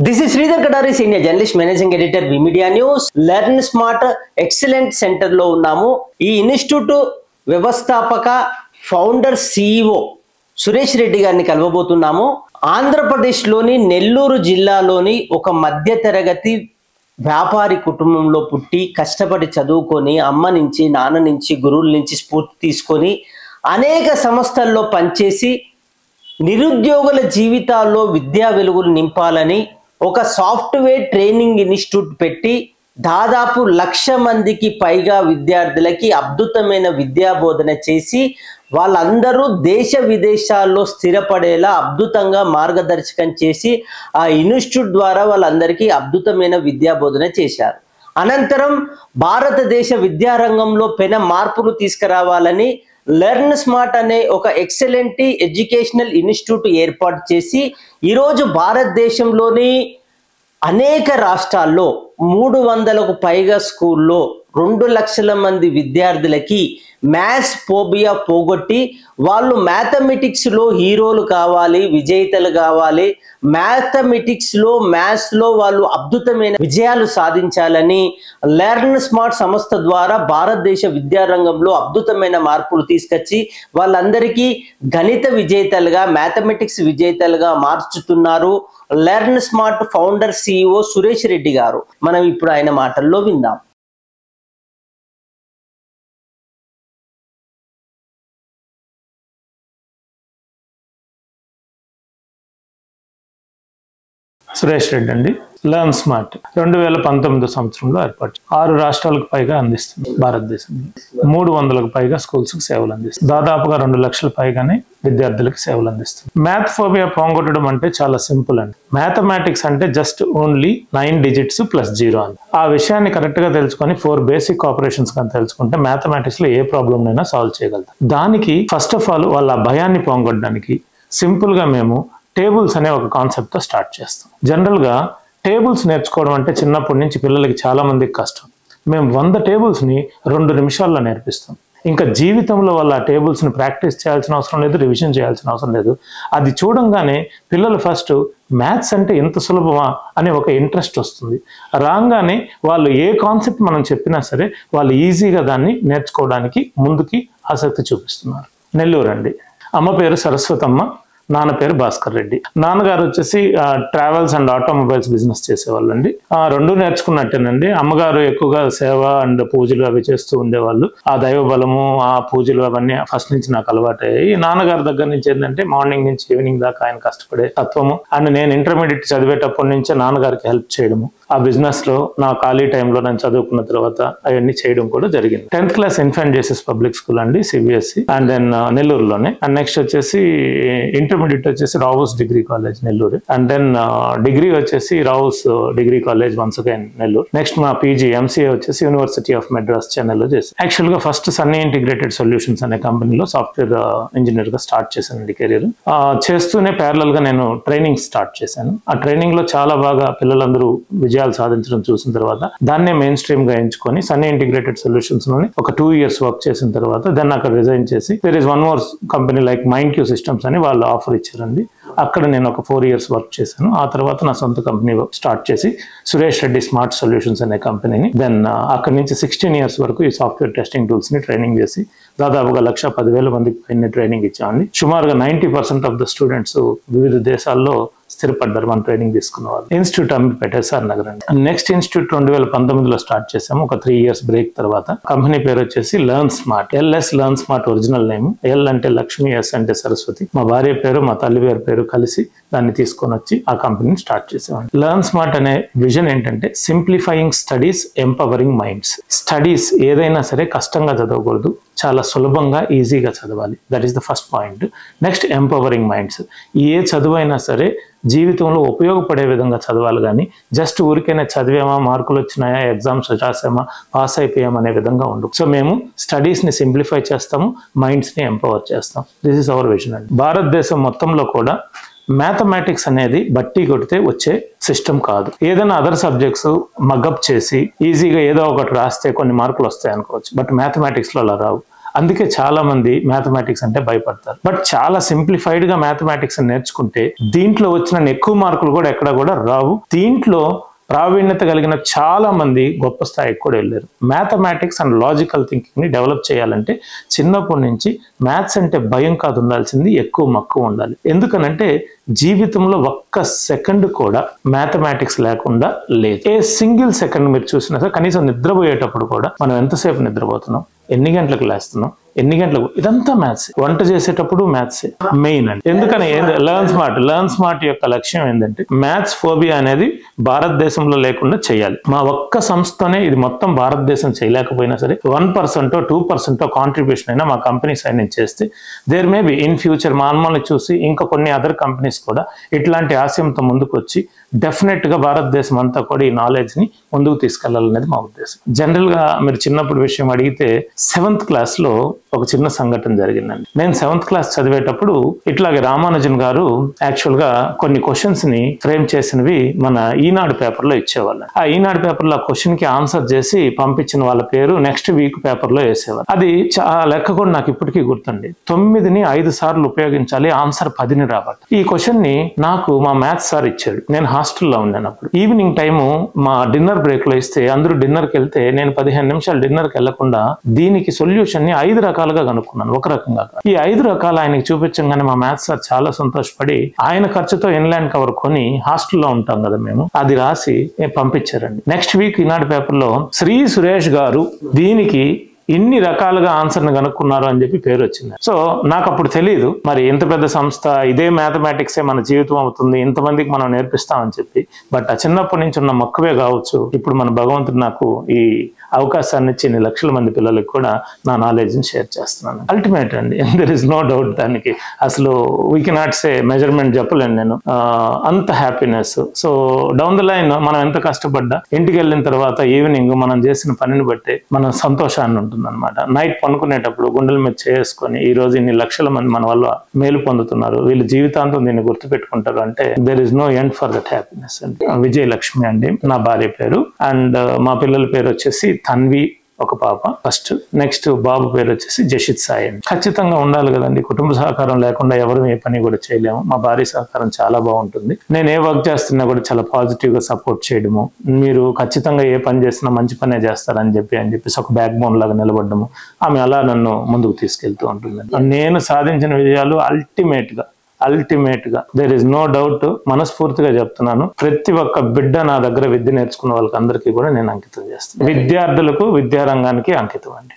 This is Sridhar Kadari, Senior Journalist, Managing Editor, VMedia News. Learn Smart Excellent Center లో ఉన్నాము. ఈ institute వ్యవస్థాపక founder CEO Suresh Reddy గారిని కలవబోతున్నాము. ఆంధ్రప్రదేశ్లోని నెల్లూరు జిల్లాలోని ఒక మధ్యతరగతి వ్యాపారి కుటుంబంలో పుట్టి కష్టపడి చదువుకొని అమ్మ నుంచి నాన్న నుంచి గురువుల నుంచి స్ఫూర్తి తీసుకొని అనేక సంస్థల్లో పనిచేసి నిరుద్యోగుల జీవితాల్లో విద్యా వెలుగులు నింపాలని ఒక సాఫ్ట్వేర్ ట్రైనింగ్ ఇన్స్టిట్యూట్ పెట్టి దాదాపు 1,00,000 మందికి పైగా విద్యార్థులకి అద్భుతమైన విద్యా బోధన చేసి వాళ్ళందరూ దేశ విదేశాల్లో స్థిరపడేలా అద్భుతంగా మార్గదర్శకం చేసి ఆ ఇన్స్టిట్యూట్ ద్వారా వాళ్ళందరికీ అద్భుతమైన విద్యా బోధన చేశారు. అనంతరం భారతదేశ విద్యారంగంలో పెన మార్పులు తీసుకురావాలని లెర్న్ స్మార్ట్ అనే ఒక ఎక్సలెంట్ ఎడ్యుకేషనల్ ఇన్స్టిట్యూట్ ఏర్పాటు చేసి ఈరోజు భారతదేశంలోని అనేక రాష్ట్రాల్లో 300కు పైగా స్కూల్లో 2,00,000 మంది విద్యార్థులకి మ్యాథ్స్ ఫోబియా పోగొట్టి వాళ్ళు మ్యాథమెటిక్స్లో హీరోలు కావాలి, విజేతలు కావాలి, మ్యాథమెటిక్స్లో మ్యాథ్స్లో వాళ్ళు అద్భుతమైన విజయాలు సాధించాలని లెర్న్ స్మార్ట్ సంస్థ ద్వారా భారతదేశ విద్యారంగంలో అద్భుతమైన మార్పులు తీసుకొచ్చి వాళ్ళందరికీ గణిత విజేతలుగా మ్యాథమెటిక్స్ విజేతలుగా మార్చుతున్నారు. Learn smart founder CEO Suresh Reddy గారు. మనం ఇప్పుడు ఆయన మాటల్లో విందాం. సురేష్ రెడ్డి అండి. లెర్న్ స్మార్ట్ 2019 సంవత్సరంలో ఏర్పాటు 6 రాష్ట్రాలకు పైగా అందిస్తుంది. భారతదేశంలో 300కు పైగా స్కూల్స్కి సేవలు అందిస్తుంది. దాదాపుగా 2 లక్షల పైగానే విద్యార్థులకు సేవలు అందిస్తుంది. మ్యాథ్ ఫోబియా పోగొట్టడం అంటే చాలా సింపుల్ అండి. మ్యాథమెటిక్స్ అంటే జస్ట్ ఓన్లీ 9 డిజిట్స్ ప్లస్ 0 అని. ఆ విషయాన్ని కరెక్ట్ గా తెలుసుకొని 4 బేసిక్ ఆపరేషన్స్ కానీ తెలుసుకుంటే మ్యాథమెటిక్స్ లో ఏ ప్రాబ్లం అయినా సాల్వ్ చేయగలుగుతాం. దానికి ఫస్ట్ ఆఫ్ ఆల్ వాళ్ళ భయాన్ని పోగొట్టడానికి సింపుల్ గా మేము టేబుల్స్ అనే ఒక కాన్సెప్ట్ తో స్టార్ట్ చేస్తాం. జనరల్ గా టేబుల్స్ నేర్చుకోవడం అంటే చిన్నప్పటి నుంచి పిల్లలకి చాలా మందికి కష్టం. మేము 100 టేబుల్స్ ని 2 నిమిషాల్లో నేర్పిస్తాం. ఇంకా జీవితంలో వాళ్ళ ఆ టేబుల్స్ ని ప్రాక్టీస్ చేయాల్సిన అవసరం లేదు, రివిజన్ చేయాల్సిన అవసరం లేదు. అది చూడంగానే పిల్లలు ఫస్ట్ మ్యాథ్స్ అంటే ఎంత సులభమా అనే ఒక ఇంట్రెస్ట్ వస్తుంది. రాగానే వాళ్ళు ఏ కాన్సెప్ట్ మనం చెప్పినా సరే వాళ్ళు ఈజీగా దాన్ని నేర్చుకోవడానికి ముందుకి ఆసక్తి చూపిస్తున్నారు. నెల్లూరు అండి. అమ్మ పేరు సరస్వతమ్మ, నాన్న పేరు భాస్కర్ రెడ్డి. నాన్నగారు వచ్చేసి ట్రావెల్స్ అండ్ ఆటోమొబైల్స్ బిజినెస్ చేసేవాళ్ళు అండి. 2 నేర్చుకున్నట్టేనండి. అమ్మగారు ఎక్కువగా సేవ అండ్ పూజలు అవి చేస్తూ ఉండేవాళ్ళు. ఆ దైవ బలము, ఆ పూజలు అవన్నీ ఫస్ట్ నుంచి నాకు అలవాటయ్యాయి. నాన్నగారి దగ్గర నుంచి ఏంటంటే మార్నింగ్ నుంచి ఈవినింగ్ దాకా ఆయన కష్టపడే తత్వము అండ్ నేను ఇంటర్మీడియట్ చదివేటప్పటి నుంచే నాన్నగారికి హెల్ప్ చేయడము, ఆ బిజినెస్ లో నా ఖాళీ టైంలో నేను చదువుకున్న తర్వాత అవన్నీ చేయడం కూడా జరిగింది. 10th class Infant Jesus public school అండి, CBSE, అండ్ దెన్ నెల్లూరులోనే. అండ్ నెక్స్ట్ వచ్చేసి ఇంటర్మీడియట్ వచ్చేసి Rao's degree college Nellore, and then degree వచ్చేసి Rao's degree college once again Nellore. Next మా PG MCA వచ్చేసి యూనివర్సిటీ ఆఫ్ మెడ్రాస్ చెన్నైలో చేసి యాక్చువల్ గా ఫస్ట్ సన్నీ ఇంటిగ్రేటెడ్ సొల్యూషన్స్ అనే కంపెనీలో సాఫ్ట్వేర్ ఇంజనీర్ గా స్టార్ట్ చేశానండి కెరీర్. చేస్తూనే ప్యారలల్ గా నేను ట్రైనింగ్ స్టార్ట్ చేశాను. ఆ ట్రైనింగ్ లో చాలా బాగా పిల్లలందరూ విజయాలు సాధించడం చూసిన తర్వాత దాన్నే మెయిన్ స్ట్రీమ్ గా ఎంచుకొని సన్నీ ఇంటిగ్రేటెడ్ సొల్యూషన్స్ లోని ఒక 2 years వర్క్ చేసిన తర్వాత దెన్ అక్కడ రిజైన్ చేసి there is one more company like MindQ Systems అని వాళ్ళు ఆఫర్ ఇచ్చారండి. అక్కడ నేను ఒక 4 years వర్క్ చేశాను. ఆ తర్వాత నా సొంత కంపెనీ స్టార్ట్ చేసి సురేష్ రెడ్డి స్మార్ట్ సొల్యూషన్స్ అనే కంపెనీని దెన్ అక్కడి నుంచి 16 years వరకు ఈ సాఫ్ట్వేర్ టెస్టింగ్ టూల్స్ ని ట్రైనింగ్ చేసి దాదాపుగా 1,10,000 మందికి పైన ట్రైనింగ్ ఇచ్చామండి. సుమారుగా 90% ఆఫ్ ద స్టూడెంట్స్ వివిధ దేశాల్లో స్థిరపడ్డారు మన ట్రైనింగ్ తీసుకున్న వాళ్ళు. ఇన్స్టిట్యూట్ అమీర్పేట SR నగర్ అండి. నెక్స్ట్ ఇన్స్టిట్యూట్ 2019లో స్టార్ట్ చేసాము. ఒక 3 years బ్రేక్ తర్వాత కంపెనీ పేరు వచ్చేసి learn smart. LS learn smart original name. L అంటే లక్ష్మి, S అంటే సరస్వతి. మా భార్య పేరు మా తల్లి పేరు కలిసి దాన్ని తీసుకొని వచ్చి ఆ కంపెనీని స్టార్ట్ చేసామండి. లెర్న్ స్మార్ట్ అనే విజన్ ఏంటంటే simplifying studies, empowering minds. Studies ఏదైనా సరే కష్టంగా చదవకూడదు, చాలా సులభంగా ఈజీగా చదవాలి. That is the first point. Next empowering minds. ఏ చదువైనా సరే జీవితంలో ఉపయోగపడే విధంగా చదవాలి, కానీ జస్ట్ ఊరికైనా చదివామా, మార్కులు వచ్చినాయా, ఎగ్జామ్స్ రాసామా, పాస్ అయిపోయామనే విధంగా ఉండదు. సో మేము స్టడీస్ ని సింప్లిఫై చేస్తాము, మైండ్స్ ని ఎంపవర్ చేస్తాం. దిస్ ఇస్ అవర్ విజన్ అండి. భారతదేశం మొత్తంలో కూడా మ్యాథమెటిక్స్ అనేది బట్టి కొడితే వచ్చే సిస్టమ్ కాదు. ఏదైనా అదర్ సబ్జెక్ట్స్ మగప్ చేసి ఈజీగా ఏదో ఒకటి రాస్తే కొన్ని మార్కులు వస్తాయి అనుకోవచ్చు, బట్ మ్యాథమెటిక్స్ లో అలా రావు. అందుకే చాలా మంది మ్యాథమెటిక్స్ అంటే భయపడతారు. బట్ చాలా సింప్లిఫైడ్ గా మ్యాథమెటిక్స్ నేర్చుకుంటే దీంట్లో వచ్చిన ఎక్కువ మార్కులు కూడా ఎక్కడ కూడా రావు. దీంట్లో ప్రావీణ్యత కలిగిన చాలా మంది గొప్ప స్థాయికి కూడా వెళ్ళారు. మ్యాథమెటిక్స్ అండ్ లాజికల్ థింకింగ్ ని డెవలప్ చేయాలంటే చిన్నప్పటి నుంచి మ్యాథ్స్ అంటే భయం కాదు ఉండాల్సింది, ఎక్కువ మక్కువ ఉండాలి. ఎందుకనంటే జీవితంలో ఒక్క సెకండ్ కూడా మ్యాథమెటిక్స్ లేకుండా లేదు. ఏ సింగిల్ సెకండ్ మీరు చూసినా సరే, కనీసం నిద్రపోయేటప్పుడు కూడా మనం ఎంతసేపు నిద్రపోతున్నాం, ఎన్ని గంటలకు లేస్తున్నాం, ఎన్ని గంటలకు, ఇదంతా మ్యాథ్స్. వంట చేసేటప్పుడు మ్యాథ్స్ మెయిన్ అండి. ఎందుకని లెర్న్ స్మార్ట్ యొక్క లక్ష్యం ఏంటంటే మ్యాథ్స్ ఫోబియా అనేది భారతదేశంలో లేకుండా చేయాలి. మా ఒక్క సంస్థనే ఇది మొత్తం భారతదేశం చేయలేకపోయినా సరే 1% 2% కాంట్రిబ్యూషన్ అయినా మా కంపెనీ సైడ్ నుంచి చేస్తే there may be in future మా అమ్మల్ని చూసి ఇంకా కొన్ని అదర్ కంపెనీస్ కూడా ఇట్లాంటి ఆశయంతో ముందుకు వచ్చి డెఫినెట్ గా భారతదేశం అంతా కూడా ఈ నాలెడ్జ్ ని ముందుకు తీసుకెళ్లాలనేది మా ఉద్దేశం. జనరల్ గా మీరు చిన్నప్పుడు విషయం అడిగితే 7th క్లాస్ లో ఒక చిన్న సంఘటన జరిగిందండి. నేను 7th క్లాస్ చదివేటప్పుడు ఇట్లాగే రామానుజన్ గారు యాక్చువల్ గా కొన్ని క్వశ్చన్స్ ని ఫ్రేమ్ చేసినవి మన ఈనాడు పేపర్ లో ఇచ్చేవాళ్ళు. ఆ ఈనాడు పేపర్ లో ఆ క్వశ్చన్ కి ఆన్సర్ చేసి పంపించిన వాళ్ళ పేరు నెక్స్ట్ వీక్ పేపర్ లో వేసేవారు. అది లెక్క కూడా నాకు ఇప్పటికీ గుర్తుంది. 9ని 5 సార్లు ఉపయోగించాలి, ఆన్సర్ 10ని రాబట్టి. ఈ క్వశ్చన్ ని నాకు మా మ్యాథ్స్ సార్ ఇచ్చాడు. నేను హాస్టల్లో ఉన్నాను అప్పుడు. ఈవినింగ్ టైము మా డిన్నర్ బ్రేక్ లో ఇస్తే అందరూ డిన్నర్కి వెళ్తే నేను 15 నిమిషాలు డిన్నర్కి వెళ్లకుండా దీనికి సొల్యూషన్ ని 5 రకాలుగా కనుక్కున్నాను. ఒక రకంగా ఈ 5 రకాలు ఆయనకి చూపించగానే మా మ్యాథ్స్ సార్ చాలా సంతోషపడి ఆయన ఖర్చుతో ఇన్లాండ్ కవర్ కొని హాస్టల్లో ఉంటాం కదా మేము, అది రాసి పంపించారండి. నెక్స్ట్ వీక్ ఈనాడు పేపర్ లో శ్రీ సురేష్ గారు దీనికి ఇన్ని రకాలుగా ఆన్సర్ని కనుక్కున్నారు అని చెప్పి పేరు వచ్చింది. సో నాకు అప్పుడు తెలియదు మరి ఇంత పెద్ద సంస్థ, ఇదే మ్యాథమెటిక్సే మన జీవితం అవుతుంది, ఇంతమందికి మనం నేర్పిస్తామని చెప్పి. బట్ ఆ చిన్నప్పటి నుంచి ఉన్న మక్కువే కావచ్చు, ఇప్పుడు మన భగవంతుడు నాకు ఈ అవకాశాన్ని ఇచ్చి ఇన్ని లక్షల మంది పిల్లలకు కూడా నా నాలెడ్జ్ని షేర్ చేస్తున్నాను. అల్టిమేట్ అండి, దెర్ ఇస్ నో డౌట్. దానికి అసలు వీ కెనాట్ సే మెజర్మెంట్ చెప్పలేను నేను. అంత happiness. So down the line మనం ఎంత కష్టపడ్డా ఇంటికి వెళ్ళిన తర్వాత ఈవినింగ్ మనం చేసిన పనిని బట్టి మన సంతోషాన్ని ఉంటుంది అనమాట. నైట్ పనుకునేటప్పుడు గుండెల మీద చేసుకొని ఈ రోజు ఇన్ని లక్షల మంది మన వల్ల మేలు పొందుతున్నారు, వీళ్ళు జీవితాంతం దీన్ని గుర్తుపెట్టుకుంటారు అంటే there is no end for that happiness అండి. విజయలక్ష్మి అండి నా భార్య పేరు. అండ్ మా పిల్లల పేరు వచ్చేసి తన్వి, ఒక పాప ఫస్ట్. నెక్స్ట్ బాబు పేరు వచ్చేసి జషిత్ సాయి అండి. ఖచ్చితంగా ఉండాలి కదండి, కుటుంబ సహకారం లేకుండా ఎవరు ఏ పని కూడా చేయలేము. మా భార్య సహకారం చాలా బాగుంటుంది. నేను ఏ వర్క్ చేస్తున్నా కూడా చాలా పాజిటివ్ గా సపోర్ట్ చేయడము, మీరు ఖచ్చితంగా ఏ పని చేసినా మంచి పనే చేస్తారని చెప్పేసి ఒక బ్యాక్ బోన్ లాగా నిలబడ్డము, ఆమె అలా నన్ను ముందుకు తీసుకెళ్తూ ఉంటుంది. నేను సాధించిన విజయాలు అల్టిమేట్ గా దేర్ ఇస్ నో డౌట్, మనస్ఫూర్తిగా చెప్తున్నాను. ప్రతి ఒక్క బిడ్డ నా దగ్గర విద్య నేర్చుకున్న వాళ్ళకి అందరికీ కూడా నేను అంకితం చేస్తాను. విద్యార్థులకు, విద్యారంగానికి అంకితం అండి.